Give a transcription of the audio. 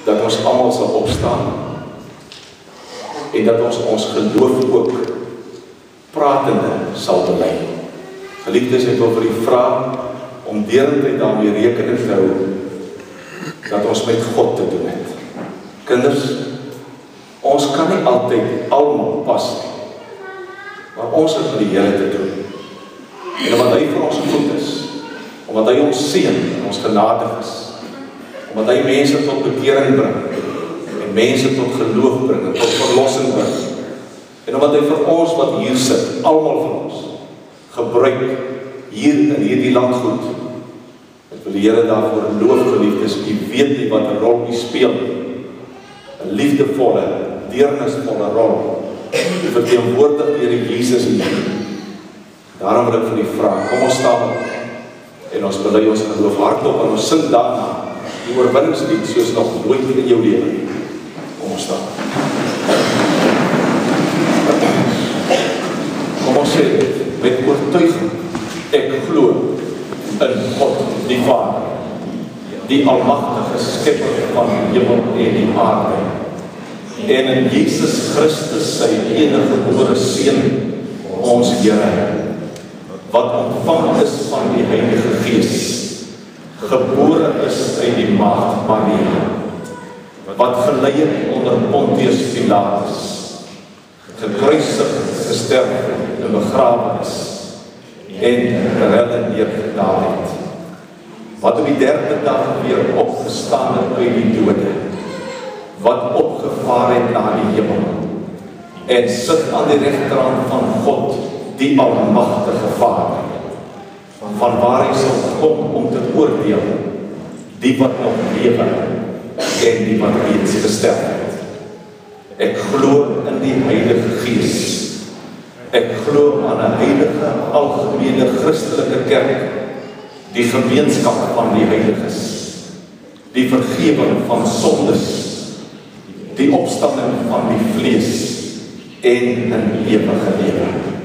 dat ons almal sal opstaan en dat ons geloof ook pratende sal bely. Geliefdes, ek wil vir u vra om deurentyd daarmee rekening te hou dat ons met God te doen het. Kinders, ons kan nie altyd almal pas nie, maar ons het met die Here te doen. En omdat hy vir ons goed is, omdat hy ons seën en ons genadig is, omdat hy mense tot bekering bring, en mense tot geloof bring, en tot verlossing bring, en omdat hy vir ons wat hier sit, almal van ons, gebruik hier in hierdie land goed. Ek wil die Here daarvoor loof, geliefdes, u weet nie wat 'n rol u speel, 'n liefdevolle, deernisvolle rol, die verteenwoordig deur die Jesus hier. Daarom wil ek vir u vra, kom ons staan op, en ons bely ons geloof hardop, en ons sing daarna die oorwinningslied soos nog nooit in jou lewe. Kom ons staan. Kom ons sê dit, met oortuiging, ek glo in God die Vader, die almagtige skepper van hemel en die aarde, en in Jesus Christus sy enige gebore Seun, ons Here, wat ontvang is van die Heilige Gees, gebore is uit die maagd Maria, wat gelei het onder Pontius Pilatus, gekruisig, gesterf en begrawe is, en terwyl neergedaal het, wat op die 3de dag weer opgestaan het uit die dode, wat opgevaar het na die hemel, en sit aan die regterhand van God, die almagtige Vader, van waar hy sal kom om te oordeel, die wat nog lewe, en die wat reeds gesterf het. Ek glo in die Heilige Gees. Ek glo aan 'n heilige, algemene Christelike kerk, die gemeenskap van die heiliges, die vergewing van sondes, die opstanding van die vlees, en 'n ewige lewe.